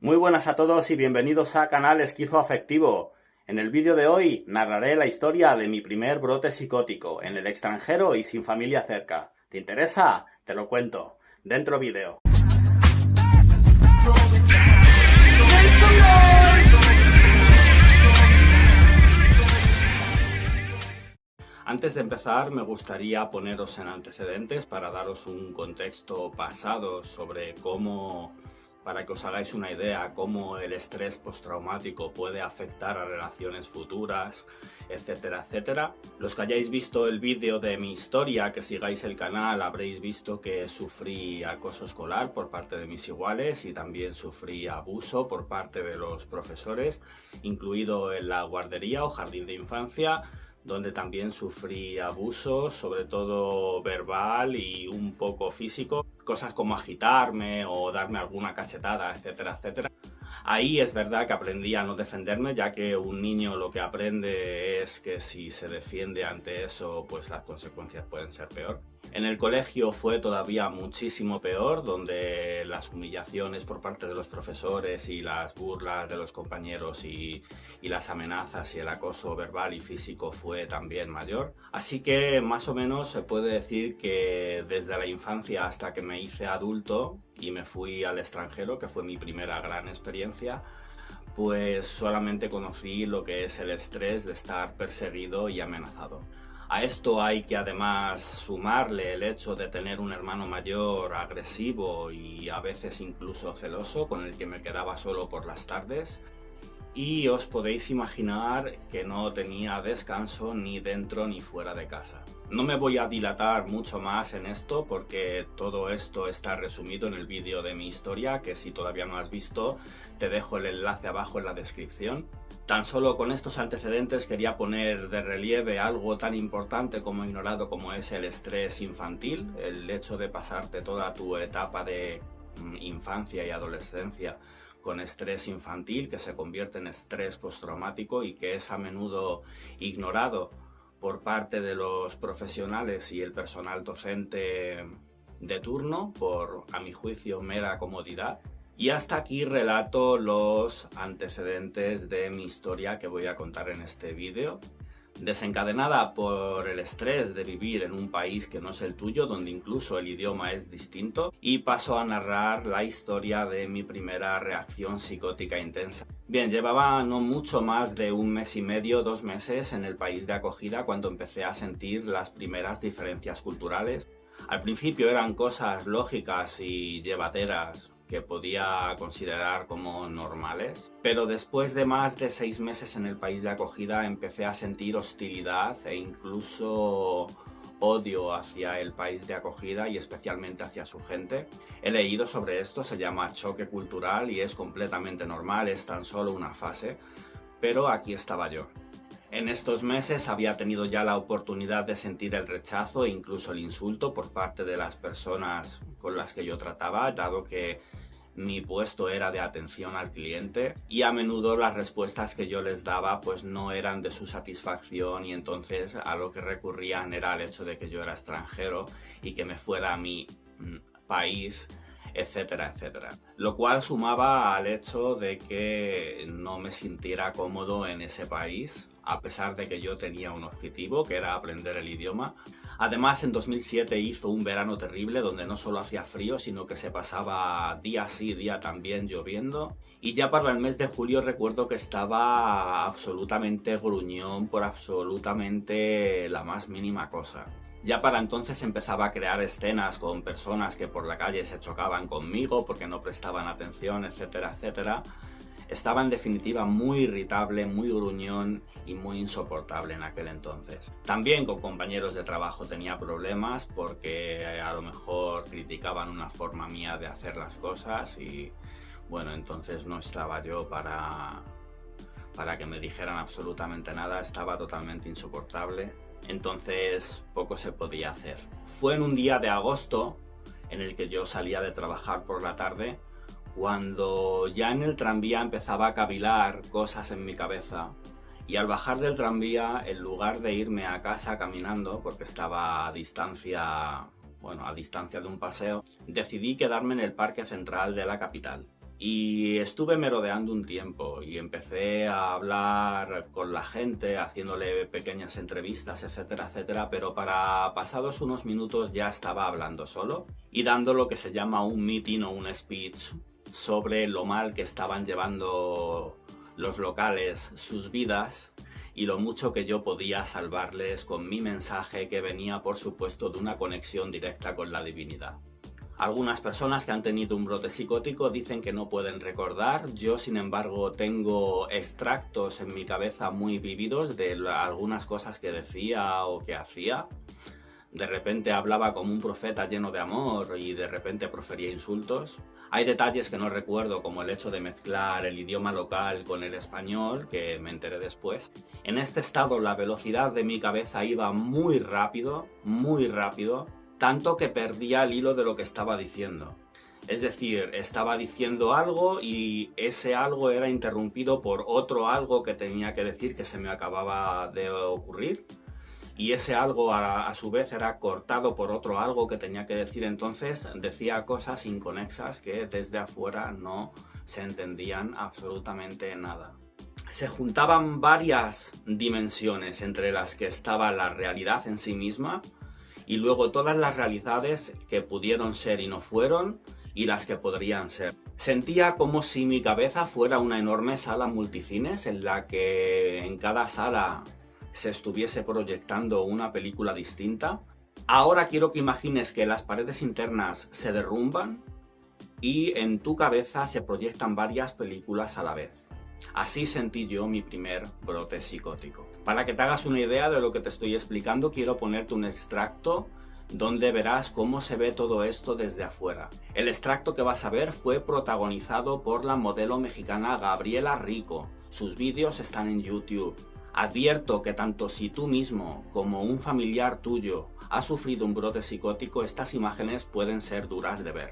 Muy buenas a todos y bienvenidos a Canal Esquizoafectivo. En el vídeo de hoy narraré la historia de mi primer brote psicótico en el extranjero y sin familia cerca. ¿Te interesa? Te lo cuento. Dentro vídeo. Antes de empezar, me gustaría poneros en antecedentes para daros un contexto pasado sobre cómo, para que os hagáis una idea, cómo el estrés postraumático puede afectar a relaciones futuras, etcétera, etcétera. Los que hayáis visto el vídeo de mi historia, que sigáis el canal, habréis visto que sufrí acoso escolar por parte de mis iguales y también sufrí abuso por parte de los profesores, incluido en la guardería o jardín de infancia, donde también sufrí abusos, sobre todo verbal y un poco físico, cosas como agitarme o darme alguna cachetada, etcétera, etcétera. Ahí es verdad que aprendí a no defenderme, ya que un niño lo que aprende es que si se defiende ante eso, pues las consecuencias pueden ser peor. En el colegio fue todavía muchísimo peor, donde las humillaciones por parte de los profesores y las burlas de los compañeros y las amenazas y el acoso verbal y físico fue también mayor. Así que más o menos se puede decir que desde la infancia hasta que me hice adulto y me fui al extranjero, que fue mi primera gran experiencia, pues solamente conocí lo que es el estrés de estar perseguido y amenazado. A esto hay que además sumarle el hecho de tener un hermano mayor agresivo y a veces incluso celoso, con el que me quedaba solo por las tardes. Y os podéis imaginar que no tenía descanso ni dentro ni fuera de casa. No me voy a dilatar mucho más en esto porque todo esto está resumido en el vídeo de mi historia, que si todavía no has visto te dejo el enlace abajo en la descripción. Tan solo con estos antecedentes quería poner de relieve algo tan importante como ignorado como es el estrés infantil, el hecho de pasarte toda tu etapa de infancia y adolescencia con estrés infantil que se convierte en estrés postraumático y que es a menudo ignorado por parte de los profesionales y el personal docente de turno por, a mi juicio, mera comodidad. Y hasta aquí relato los antecedentes de mi historia que voy a contar en este vídeo. Desencadenada por el estrés de vivir en un país que no es el tuyo, donde incluso el idioma es distinto, y paso a narrar la historia de mi primera reacción psicótica intensa. Bien, llevaba no mucho más de un mes y medio, 2 meses en el país de acogida cuando empecé a sentir las primeras diferencias culturales. Al principio eran cosas lógicas y llevaderas que podía considerar como normales, pero después de más de 6 meses en el país de acogida empecé a sentir hostilidad e incluso odio hacia el país de acogida y especialmente hacia su gente. He leído sobre esto, se llama choque cultural y es completamente normal, es tan solo una fase, pero aquí estaba yo. En estos meses había tenido ya la oportunidad de sentir el rechazo e incluso el insulto por parte de las personas con las que yo trataba, dado que mi puesto era de atención al cliente y a menudo las respuestas que yo les daba pues no eran de su satisfacción y entonces a lo que recurrían era el hecho de que yo era extranjero y que me fuera a mi país, etcétera, etcétera. Lo cual sumaba al hecho de que no me sintiera cómodo en ese país, a pesar de que yo tenía un objetivo, que era aprender el idioma. Además, en 2007 hizo un verano terrible donde no solo hacía frío, sino que se pasaba día sí, día también lloviendo. Y ya para el mes de julio recuerdo que estaba absolutamente gruñón por absolutamente la más mínima cosa. Ya para entonces empezaba a crear escenas con personas que por la calle se chocaban conmigo porque no prestaban atención, etcétera, etcétera. Estaba en definitiva muy irritable, muy gruñón y muy insoportable en aquel entonces. También con compañeros de trabajo tenía problemas porque a lo mejor criticaban una forma mía de hacer las cosas y bueno, entonces no estaba yo para que me dijeran absolutamente nada, estaba totalmente insoportable. Entonces poco se podía hacer. Fue en un día de agosto en el que yo salía de trabajar por la tarde, cuando ya en el tranvía empezaba a cavilar cosas en mi cabeza y al bajar del tranvía, en lugar de irme a casa caminando, porque estaba a distancia de un paseo, decidí quedarme en el parque central de la capital. Y estuve merodeando un tiempo y empecé a hablar con la gente, haciéndole pequeñas entrevistas, etcétera, etcétera, pero para pasados unos minutos ya estaba hablando solo y dando lo que se llama un meeting o un speech sobre lo mal que estaban llevando los locales sus vidas y lo mucho que yo podía salvarles con mi mensaje, que venía, por supuesto, de una conexión directa con la divinidad. Algunas personas que han tenido un brote psicótico dicen que no pueden recordar. Yo, sin embargo, tengo extractos en mi cabeza muy vívidos de algunas cosas que decía o que hacía. De repente hablaba como un profeta lleno de amor y de repente profería insultos. Hay detalles que no recuerdo, como el hecho de mezclar el idioma local con el español, que me enteré después. En este estado la velocidad de mi cabeza iba muy rápido, tanto que perdía el hilo de lo que estaba diciendo. Es decir, estaba diciendo algo y ese algo era interrumpido por otro algo que tenía que decir que se me acababa de ocurrir. Y ese algo a su vez era cortado por otro algo que tenía que decir. Entonces decía cosas inconexas que desde afuera no se entendían absolutamente nada. Se juntaban varias dimensiones entre las que estaba la realidad en sí misma y luego todas las realidades que pudieron ser y no fueron y las que podrían ser. Sentía como si mi cabeza fuera una enorme sala multicines en la que en cada sala se estuviese proyectando una película distinta. Ahora quiero que imagines que las paredes internas se derrumban y en tu cabeza se proyectan varias películas a la vez. Así sentí yo mi primer brote psicótico. Para que te hagas una idea de lo que te estoy explicando, quiero ponerte un extracto donde verás cómo se ve todo esto desde afuera. El extracto que vas a ver fue protagonizado por la modelo mexicana Gabriela Rico. Sus vídeos están en YouTube. Advierto que tanto si tú mismo como un familiar tuyo ha sufrido un brote psicótico, estas imágenes pueden ser duras de ver.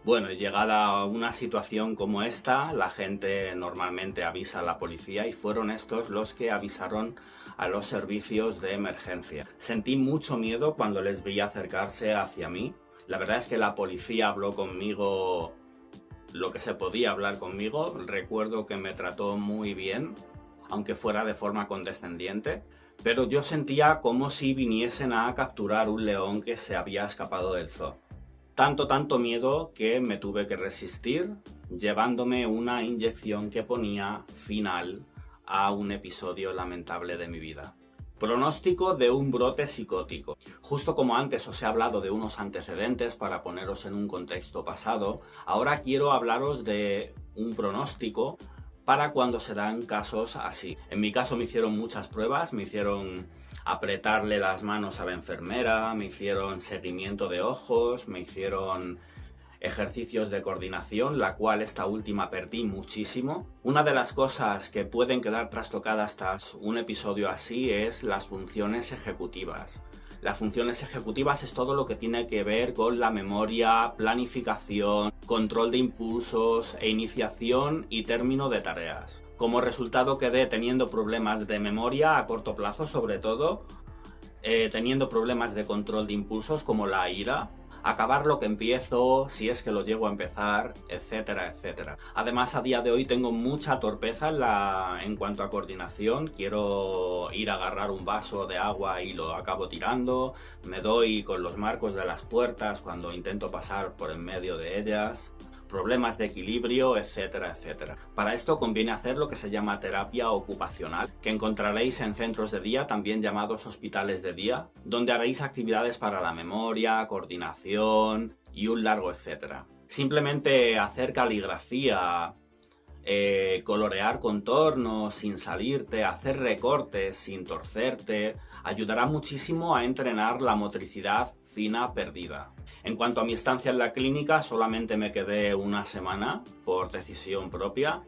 Bueno, llegada a una situación como esta, la gente normalmente avisa a la policía y fueron estos los que avisaron a los servicios de emergencia. Sentí mucho miedo cuando les vi acercarse hacia mí. La verdad es que la policía habló conmigo lo que se podía hablar conmigo. Recuerdo que me trató muy bien, aunque fuera de forma condescendiente. Pero yo sentía como si viniesen a capturar un león que se había escapado del zoo. Tanto miedo que me tuve que resistir, llevándome una inyección que ponía final a un episodio lamentable de mi vida. Pronóstico de un brote psicótico. Justo como antes os he hablado de unos antecedentes para poneros en un contexto pasado, ahora quiero hablaros de un pronóstico para cuando se dan casos así. En mi caso me hicieron muchas pruebas, me hicieron apretarle las manos a la enfermera, me hicieron seguimiento de ojos, me hicieron ejercicios de coordinación, la cual esta última perdí muchísimo. Una de las cosas que pueden quedar trastocadas tras un episodio así es las funciones ejecutivas. Las funciones ejecutivas es todo lo que tiene que ver con la memoria, planificación, control de impulsos e iniciación y término de tareas. Como resultado quedé teniendo problemas de memoria a corto plazo, sobre todo, teniendo problemas de control de impulsos como la ira, acabar lo que empiezo, si es que lo llego a empezar, etcétera, etcétera. Además, a día de hoy tengo mucha torpeza en cuanto a coordinación. Quiero ir a agarrar un vaso de agua y lo acabo tirando. Me doy con los marcos de las puertas cuando intento pasar por en medio de ellas. Problemas de equilibrio, etcétera, etcétera. Para esto conviene hacer lo que se llama terapia ocupacional, que encontraréis en centros de día, también llamados hospitales de día, donde haréis actividades para la memoria, coordinación y un largo etcétera. Simplemente hacer caligrafía, colorear contornos sin salirte, hacer recortes sin torcerte, ayudará muchísimo a entrenar la motricidad fina perdida. En cuanto a mi estancia en la clínica, solamente me quedé una semana por decisión propia.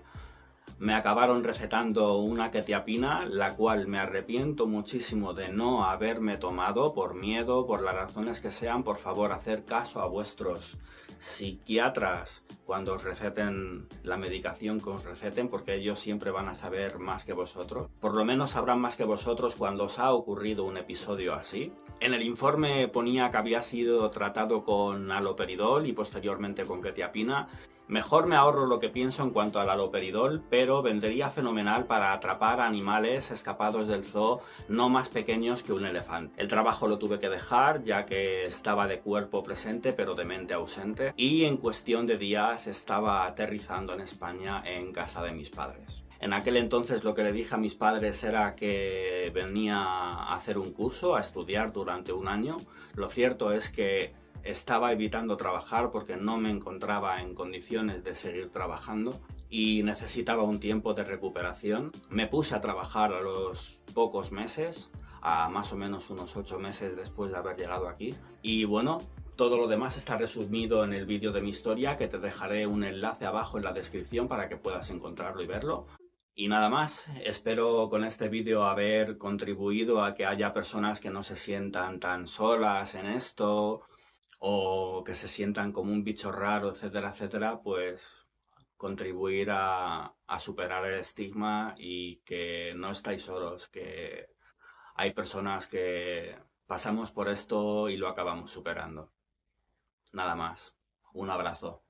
Me acabaron recetando una quetiapina, la cual me arrepiento muchísimo de no haberme tomado por miedo, por las razones que sean. Por favor, hacer caso a vuestros psiquiatras cuando os receten la medicación que os receten, porque ellos siempre van a saber más que vosotros. Por lo menos sabrán más que vosotros cuando os ha ocurrido un episodio así. En el informe ponía que había sido tratado con haloperidol y posteriormente con quetiapina. Mejor me ahorro lo que pienso en cuanto al haloperidol, pero vendría fenomenal para atrapar animales escapados del zoo no más pequeños que un elefante. El trabajo lo tuve que dejar ya que estaba de cuerpo presente pero de mente ausente, y en cuestión de días estaba aterrizando en España en casa de mis padres. En aquel entonces lo que le dije a mis padres era que venía a hacer un curso, a estudiar durante un año. Lo cierto es que estaba evitando trabajar porque no me encontraba en condiciones de seguir trabajando y necesitaba un tiempo de recuperación. Me puse a trabajar a los pocos meses, a más o menos unos 8 meses después de haber llegado aquí. Y bueno, todo lo demás está resumido en el vídeo de mi historia, que te dejaré un enlace abajo en la descripción para que puedas encontrarlo y verlo. Y nada más, espero con este vídeo haber contribuido a que haya personas que no se sientan tan solas en esto, o que se sientan como un bicho raro, etcétera, etcétera, pues contribuir a superar el estigma y que no estáis solos, que hay personas que pasamos por esto y lo acabamos superando. Nada más. Un abrazo.